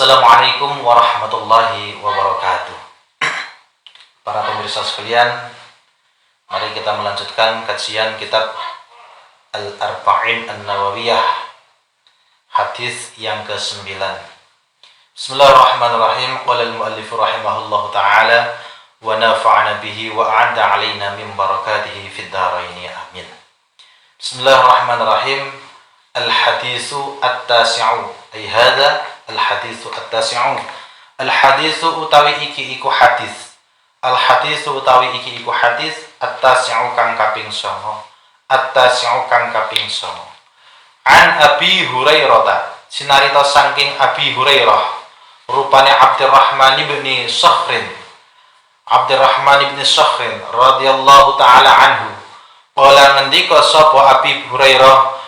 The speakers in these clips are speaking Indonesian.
Assalamualaikum warahmatullahi wabarakatuh. Para pemirsa sekalian, mari kita melanjutkan kajian kitab Al-Arba'in An-Nawawiyah, hadis yang ke-9. Bismillahirrahmanirrahim. Qala al-muallif rahimahullahu ta'ala wa nafa'ana bihi wa a'adda 'alaina min barakatihi fid dharain amin. Bismillahirrahmanirrahim. Al-haditsu at-tasi'u ay hadza al-haditsu at-tasi'u. Al-haditsu utawi iki iku hadis. Al-haditsu utawi iki iku hadis at-tasi'u kang kaping 9. At-tasi'u kang kaping 9. An Abi Hurairah, sinarita saking Abi Hurairah, rupane Abdurrahman bin Sakhrin. Abdurrahman bin Sakhrin radhiyallahu taala anhu. Qala ngendika sapa Abi Hurairah,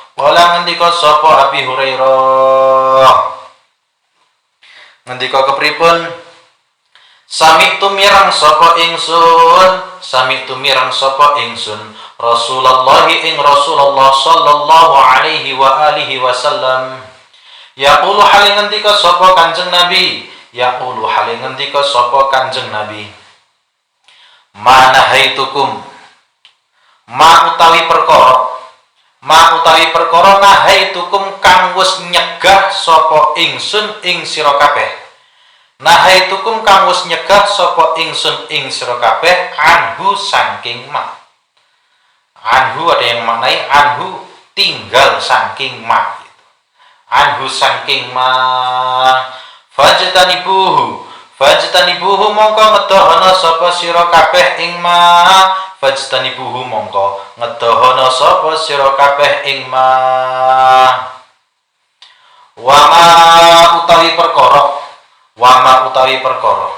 ngendika kepripun? Sami'tu mirang sapa ingsun Rasulullah ing Rasulullah sallallahu alaihi wa alihi wasallam yaqulu hale ngendika sapa Kanjeng Nabi, manahaitukum ma utawi perkara nahaitukum kang wis nyegah sapa ingsun ing sira kabeh. Nahaitukum kang wis nyegah sapa ingsun ing sira kabeh anhu saking ma. Anhu ada yang maknai anhu tinggal saking ma gitu. Anhu saking ma fajtanibuhu mongko ngedohana sapa sira kabeh ing ma. Fajtanibuhu mongko ngedohana sapa sira kabeh ing ma. Wama utawi perkara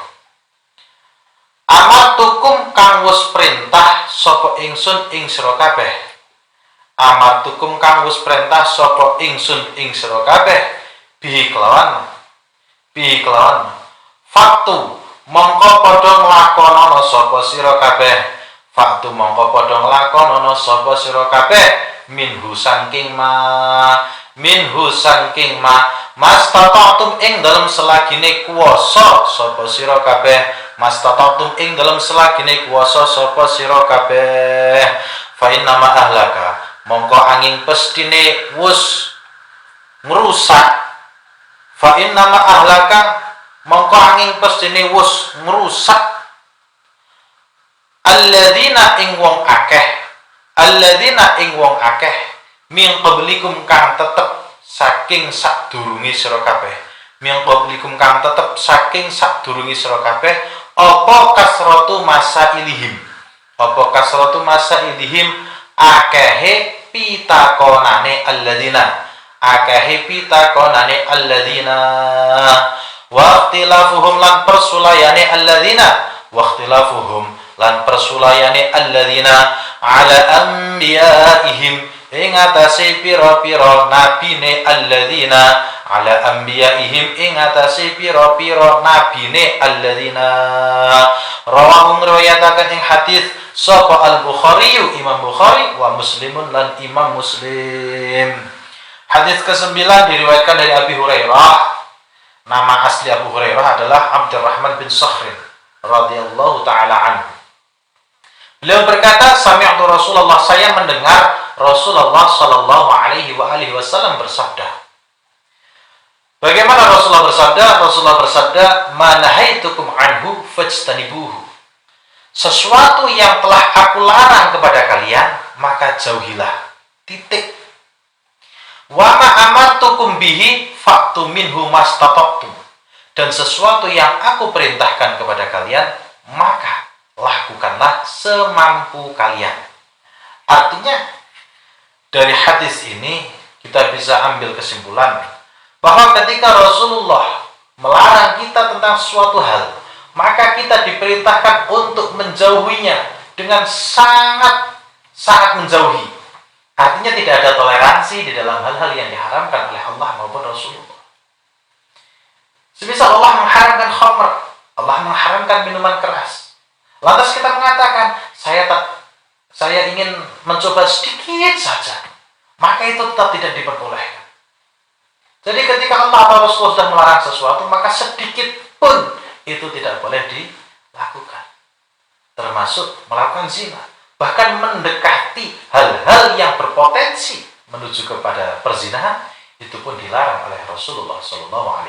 amatukum kang wis perintah sapa ingsun ing sira kabeh. Amatukum kang wis perintah sapa ingsun ing sira kabeh bihi kelawan faktu mongko padha nglakonana sapa sira kabeh. Faktu mongko padha nglakonana sapa sira kabeh minhu saking ma mastata'tum ing dalem selagine kuwasa sapa sira kabeh. Mastata'tum ing dalem selagine kuwasa sapa sira kabeh. Fa inna ma ahlaka mongko angin pestine wus ngrusak. Fa inna ma ahlaka mongko angin pestine wus ngrusak alladzina ing wong akeh min qablikum kang tetep saking sadurunge sira kabeh. Min qablikum kang tetep saking sadurunge sira kabeh apa kasratu masailihim akehe pitakonane alladzina wa ikhtilafuhum lan persulayane alladzina ala anbiyaihim ing atase pira-pira nabine alladzina rawahum riwayataken ing hadis sapa al-Bukhari Imam Bukhari wa Muslimun lan Imam Muslim. Hadis ke-9 diriwayatkan dari Abi Hurairah. Nama asli Abu Hurairah adalah Abdurrahman bin Sakhrin radhiyallahu taala anhu. Beliau berkata, sami'tu Rasulullah, saya mendengar Rasulullah sallallahu alaihi wa alihi wasallam bersabda. Bagaimana Rasulullah bersabda? Rasulullah bersabda, "Manahaitukum anhu fajtanibuhu." Sesuatu yang telah aku larang kepada kalian, maka jauhilah. Titik. Wa ma amartukum bihi fa'tu minhu mastata'tum. Dan sesuatu yang aku perintahkan kepada kalian, maka lakukanlah semampu kalian. Artinya, dari hadis ini kita bisa ambil kesimpulan bahwa ketika Rasulullah melarang kita tentang suatu hal, maka kita diperintahkan untuk menjauhinya dengan sangat menjauhi. Artinya tidak ada toleransi di dalam hal-hal yang diharamkan oleh Allah maupun Rasulullah. Semisal Allah mengharamkan khamr, Allah mengharamkan minuman keras. Lantas kita mengatakan, saya ingin mencoba sedikit saja, maka itu tetap tidak diperbolehkan. Jadi ketika Allah atau Rasulullah sudah melarang sesuatu, maka sedikit pun itu tidak boleh dilakukan. Termasuk melakukan zina. Bahkan mendekati hal-hal yang berpotensi menuju kepada perzinahan, itu pun dilarang oleh Rasulullah SAW.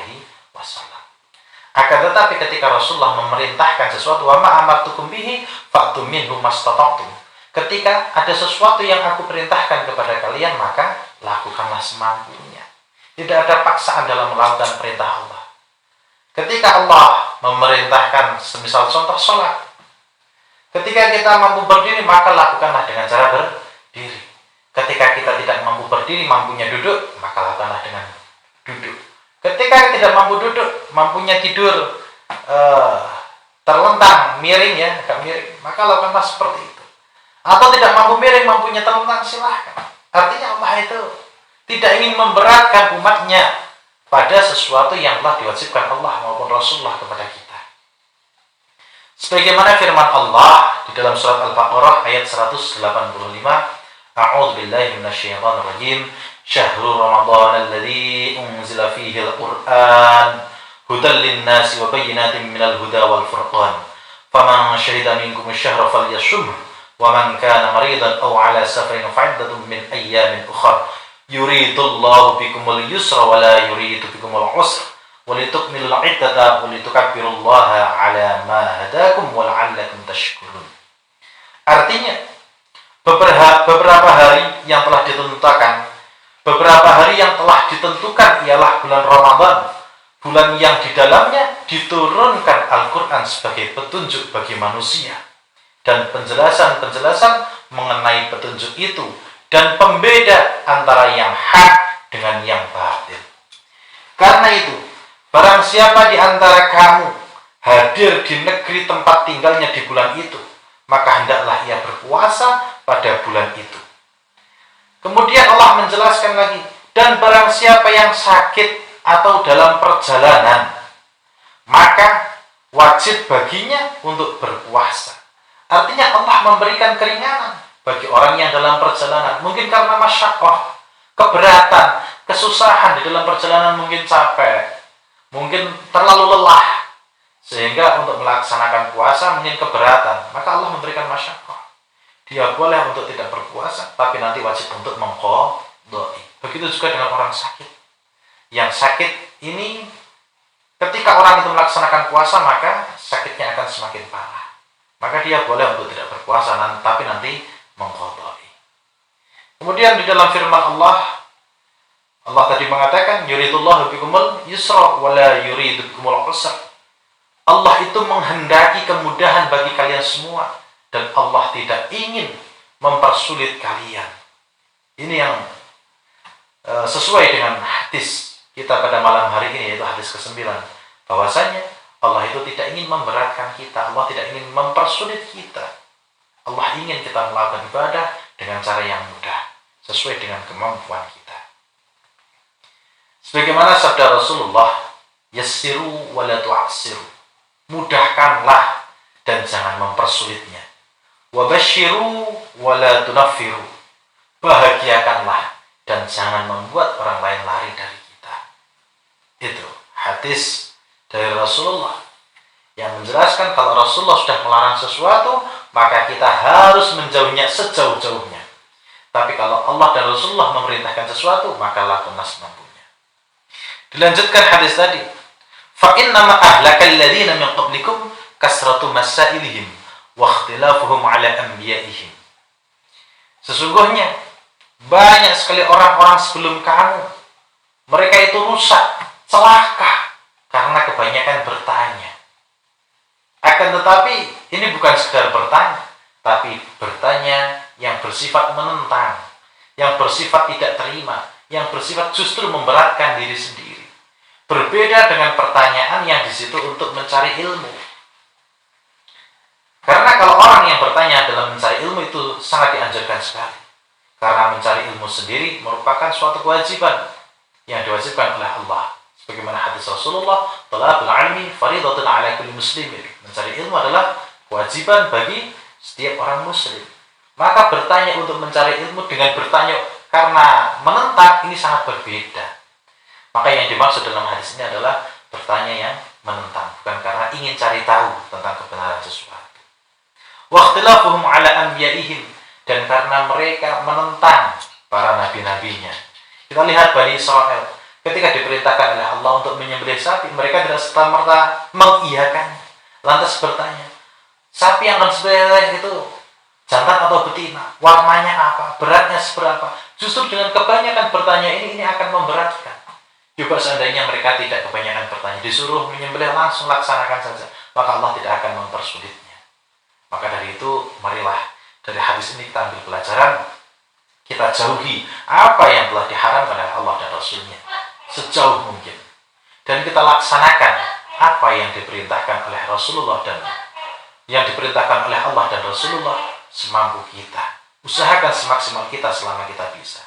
Akan tetapi ketika Rasulullah memerintahkan sesuatu, wa ma amartukum bihi fa'tu minhu mastata'tum. Ketika ada sesuatu yang aku perintahkan kepada kalian, maka lakukanlah semampunya. Tidak ada paksaan dalam melakukan perintah Allah. Ketika Allah memerintahkan, semisal contoh sholat, ketika kita mampu berdiri, maka lakukanlah dengan cara berdiri. Ketika kita tidak mampu berdiri, mampunya duduk, maka lakukanlah dengan duduk. Ketika tidak mampu duduk, mampunya tidur terlentang, miring ya, agak miring, maka lakukanlah seperti itu. Atau tidak mampu miring, mampunya terlentang, silahkan. Artinya Allah itu tidak ingin memberatkan umatnya pada sesuatu yang telah diwajibkan Allah maupun Rasulullah kepada kita. Sebagaimana firman Allah di dalam surat Al-Baqarah ayat 185, A'udzu billahi minasyaitonir rajim. Syahrul Ramadan alladzi unzila fihi al-Qur'an hudan lin-nasi wa bayyinatin minal huda wal furqan. Faman syahida minkum asy-syahra falyashum wa man kana maridan aw 'ala safarin fa'iddatun min ayyamin ukhra. Yuridullahu bikumul yusra wa la yuridu bikumul usra wa litukmilul 'iddata wa litukabbirullaha 'ala ma hadakum wa la'allakum tashkurun. Artinya, beberapa hari yang telah ditentukan, beberapa hari yang telah ditentukan ialah bulan Ramadan, bulan yang di dalamnya diturunkan Al-Qur'an sebagai petunjuk bagi manusia dan penjelasan-penjelasan mengenai petunjuk itu dan pembeda antara yang hak dengan yang batil. Karena itu, barang siapa di antara kamu hadir di negeri tempat tinggalnya di bulan itu, maka hendaklah ia berpuasa pada bulan itu. Kemudian Allah menjelaskan lagi, dan barang siapa yang sakit atau dalam perjalanan, maka wajib baginya untuk berpuasa. Artinya Allah memberikan keringanan bagi orang yang dalam perjalanan, mungkin karena masyaqqah, keberatan, kesusahan di dalam perjalanan, mungkin capek, mungkin terlalu lelah, sehingga untuk melaksanakan puasa mungkin keberatan, maka Allah memberikan masyaqqah. Dia boleh untuk tidak berpuasa, tapi nanti wajib untuk mengqadai. Begitu juga dengan orang sakit. Yang sakit ini, ketika orang itu melaksanakan puasa, maka sakitnya akan semakin parah. Maka dia boleh untuk tidak berpuasa, tapi nanti mengqadai. Kemudian di dalam firman Allah tadi mengatakan, yuridullahu bikumul yusra wa la yuridu bikumul usra. Allah itu menghendaki kemudahan bagi kalian semua, dan Allah tidak ingin mempersulit kalian. Ini yang sesuai dengan hadis kita pada malam hari ini, yaitu hadis ke-9, bahwasanya Allah itu tidak ingin memberatkan kita, Allah tidak ingin mempersulit kita. Allah ingin kita melakukan ibadah dengan cara yang mudah, sesuai dengan kemampuan kita. Sebagaimana sabda Rasulullah, yassiru wa la tu'assiru. Mudahkanlah dan jangan mempersulitnya. Wa basyiru wa la tunaffiru. Bahagiakanlah dan jangan membuat orang lain lari dari kita. Itu hadis dari Rasulullah yang menjelaskan kalau Rasulullah sudah melarang sesuatu, maka kita harus menjauhnya sejauh-jauhnya. Tapi kalau Allah dan Rasulullah memerintahkan sesuatu, maka lakukanlah semampunya. Dilanjutkan hadis tadi, fa innama ahlakal ladzina min qablikum kasratu masailihim wa ikhtilafuhum ala anbiya'ihim. Sesungguhnya banyak sekali orang-orang sebelum kamu, mereka itu rusak, celaka karena kebanyakan bertanya. Akan tetapi ini bukan sekedar bertanya, tapi bertanya yang bersifat menentang, yang bersifat tidak terima, yang bersifat justru memberatkan diri sendiri. Berbeda dengan pertanyaan yang di situ untuk mencari ilmu. Karena kalau orang yang bertanya dalam mencari ilmu itu sangat dianjurkan sekali. Karena mencari ilmu sendiri merupakan suatu kewajiban yang diwajibkan oleh Allah. Sebagaimana hadis Rasulullah, talabul ilmi fardhatun 'ala kulli muslimin. Mencari ilmu adalah kewajiban bagi setiap orang muslim. Maka bertanya untuk mencari ilmu dengan bertanya karena menentang ini sangat berbeda. Maka yang dimaksud dalam hadis ini adalah bertanya yang menentang, bukan karena ingin cari tahu tentang kebenaran sesuatu. Wa ikhtilafuhum ala anbiya'ihim, dan karena mereka menentang para nabi-nabinya. Kita lihat Bani Israel, ketika diperintahkan oleh Allah untuk menyembelih sapi, mereka tidak serta-merta mengiyakannya. Lantas bertanya, sapi yang akan disembelih itu jantan atau betina? Warnanya apa? Beratnya seberapa? Justru dengan kebanyakan bertanya ini akan memberatkan. Juga seandainya mereka tidak kebanyakan bertanya, disuruh menyembelih langsung laksanakan saja, maka Allah tidak akan mempersulitnya. Maka dari itu, marilah dari hadis ini kita ambil pelajaran, kita jauhi apa yang telah diharamkan oleh Allah dan Rasulnya sejauh mungkin, dan kita laksanakan apa yang diperintahkan oleh Rasulullah dan yang diperintahkan oleh Allah dan Rasulullah semampu kita. Usahakan semaksimal kita selama kita bisa.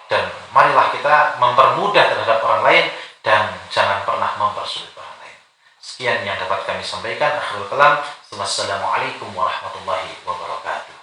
Dan marilah kita mempermudah terhadap orang lain dan jangan pernah mempersulit orang lain. Sekian yang dapat kami sampaikan. Akhirul kalam. Wassalamualaikum warahmatullahi wabarakatuh.